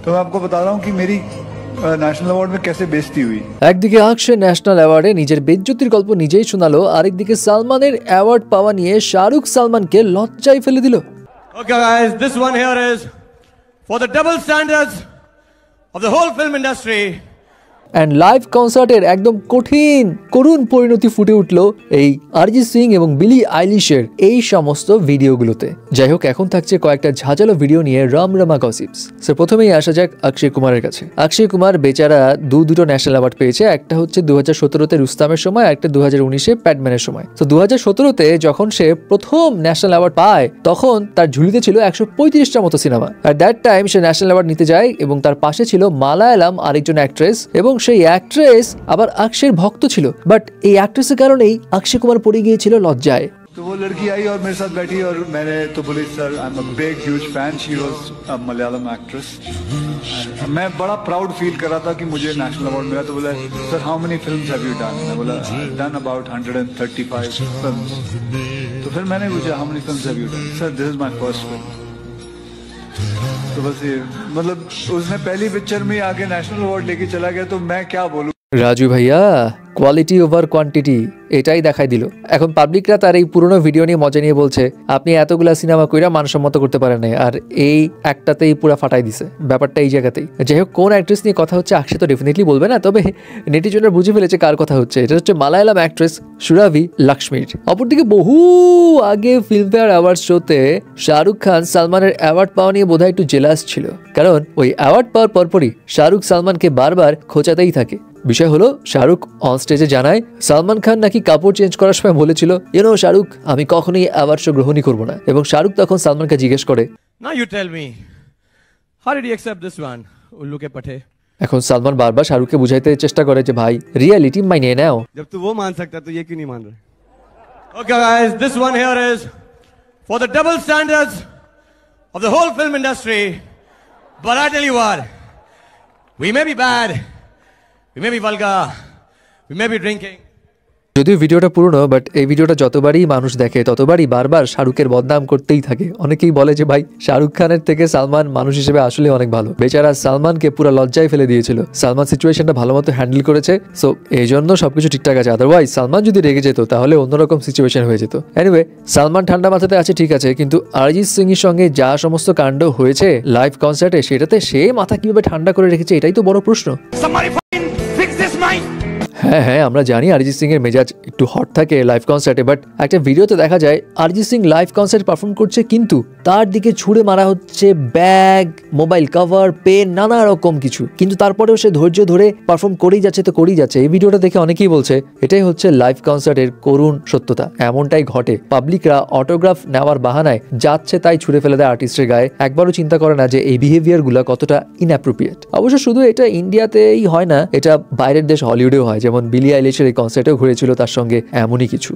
तो मैं आपको बता रहा हूँ कि मेरी ন্যাশনাল অ্যাওয়ার্ড में कैसे बेइज्जती हुई। একদিকে অক্ষয় ন্যাশনাল অ্যাওয়ার্ডে নিজের বেজ্জতির গল্প নিজেই শোনালো, আরেকদিকে সালমানের অ্যাওয়ার্ড পাওয়া নিয়ে শাহরুখ সালমানকে লজ্জায় ফেলে দিল। Okay guys, this one here is for the double standards of the whole film industry. And live কনসার্টের একদম করুণ পরিণতি ফুটে উঠল এই অরিজিৎ সিং এবং বিলি আইলিশের এই সমস্ত ভিডিওগুলোতে। যাই হোক, এখন থাকছে কয়েকটা ঝাঁঝালো ভিডিও নিয়ে রমরমা গসিপস। সো প্রথমেই আসা যাক অক্ষয় কুমারের কাছে। অক্ষয় কুমার বেচারা দুটো ন্যাশনাল অ্যাওয়ার্ড পেয়েছে, একটা হচ্ছে 2017-তে রুস্তামের সময়, একটা 2019-এ প্যাডম্যানের সময়। তো 2017-তে যখন সে প্রথম ন্যাশনাল অ্যাওয়ার্ড পায় তখন তার ঝুলিতে ছিল 135টার মতো সিনেমা। আর দ্যাট টাইম সে ন্যাশনাল অ্যাওয়ার্ড নিতে যায় এবং তার পাশে ছিল মালায়ালাম আরেকজন অ্যাক্ট্রেস, এবং সেই অ্যাক্ট্রেস আবার অক্ষয়ের ভক্ত ছিল। বাট এই অ্যাক্ট্রেসের কারণেই অক্ষয় কুমার পড়ে গিয়েছিল লজ্জায়। तो वो लड़की आई और मेरे साथ बैठी और मैंने तो बोली sir I am a big huge fan, she was a Malayalam actress. मैं बड़ा प्राउड फील कर रहा था कि मुझे नेशनल अवार्ड मिला। तो बोला sir how many films have you done? मैं बोला I have done about 135 films. तो फिर मैंने पूछा how many films have you done? Sir this is my first film. तो बस ये मतलब उसने पहली पिक्चर में आके नेशनल अवार्ड लेके चला गया, तो मैं क्या बोलूं। রাজু ভাইয়া, কোয়ালিটি ওভার কোয়ান্টিটি এটাই দেখাই দিল। এখন পাবলিকরা তার এই পুরনো ভিডিও নিয়ে মজা নিয়ে বলছে আপনি এতগুলা সিনেমা কইরা মানসম্মত করতে পারেন নাই, আর এই একটাতেই পুরো ফাটাই দিছে। ব্যাপারটা এই জায়গাতেই। যাই হোক, কোন অ্যাক্ট্রেস নিয়ে কথা হচ্ছে অক্ষয় তো ডেফিনেটলি বলবে না, তবে নেটিজনরা বুঝে ফেলেছে কার কথা হচ্ছে। এটা হচ্ছে মালায়ালাম অ্যাক্ট্রেস সুরাভি লক্ষ্মীর। অপরদিকে বহু আগে ফিল্মফেয়ার অ্যাওয়ার্ড শোতে শাহরুখ খান সালমানের অ্যাওয়ার্ড পাওয়া নিয়ে বোধহয় একটু জেলাস ছিল, কারণ ওই অ্যাওয়ার্ড পাওয়ার পরপরই শাহরুখ সালমানকে বারবার খোঁচাতেই থাকে। বিষয় হলো, শাহরুখ অন স্টেজে জানায় সালমান খান নাকি কাপড় চেঞ্জ করার সময় বলেছিল শাহরুখ আমি কখনোই অ্যাওয়ার্ড শো গ্রহণই করবো না, এবং শাহরুখ তখন সালমানকে জিজ্ঞেস করে Now you tell me, how did he accept this one? उल्लू के पठे। এখন সালমান বারবার শাহরুখকে বুঝাইতে চেষ্টা করে যে ভাই রিয়েলিটি মাইনে নাও। जब तू वो मान सकता तो ये क्यों नहीं मान रहा? Okay guys, this one here is for the double standards of the whole film industry. But I tell you what, we may be bad, we may be vulgar, we may be drinking. যদিও ভিডিওটা পুরনো, but এই ভিডিওটা যতবারই মানুষ দেখে ততবারই বারবার শাহরুখের বদনাম করতেই থাকে। অনেকেই বলে যে ভাই শাহরুখ খানের থেকে সালমান মানুষ হিসেবে আসলে অনেক ভালো। বেচারা সালমানকে পুরো লজ্জায় ফেলে দিয়েছিল। সালমান সিচুয়েশনটা ভালো মতো হ্যান্ডেল করেছে, সো এই জন্য সবকিছু ঠিকঠাক আছে। আদারওয়াইজ সালমান যদি রেগে যেত তাহলে অন্যরকম সিচুয়েশন হয়ে যেত। এনিওয়ে, সালমান ঠান্ডা মাথাতে আছে ঠিক আছে, কিন্তু অরিজিৎ সিং এর সঙ্গে যা সমস্ত কাণ্ড হয়েছে লাইভ কনসার্টে, সেটাতে সে মাথা কিভাবে ঠান্ডা করে রেখেছে এটাই তো বড় প্রশ্ন। হ্যাঁ, আমরা জানি অরিজিৎ সিং এর মেজাজ একটু হট থাকে লাইভ কনসার্টে, বাট একটা ভিডিওতে দেখা যায় Arijit Singh live concert perform করছে, কিন্তু তার দিকে ছুড়ে মারা হচ্ছে ব্যাগ, মোবাইল কভার, পেন, নানা রকম কিছু, কিন্তু তারপরেও সে ধৈর্য ধরে পারফর্ম করেই যাচ্ছে। এই ভিডিওটা দেখে অনেকেই বলছে এটাই হচ্ছে লাইভ কনসার্টের করুণ সত্যতা। এমনটাই ঘটে, পাবলিকরা অটোগ্রাফ নেওয়ার বাহানায় যাচ্ছে তাই ছুড়ে ফেলে দেয় আর্টিস্টের গায়ে, একবারও চিন্তা করে না যে এই বিহেভিয়ার গুলা কতটা ইনঅ্যাপ্রোপ্রিয়েট। অবশ্য শুধু এটা ইন্ডিয়াতেই হয় না, এটা বাইরের দেশ হলিউডেও হয়, যেমন বিলি আইলিশের এই কনসার্টেও ঘুরেছিল তার সঙ্গে এমনই কিছু।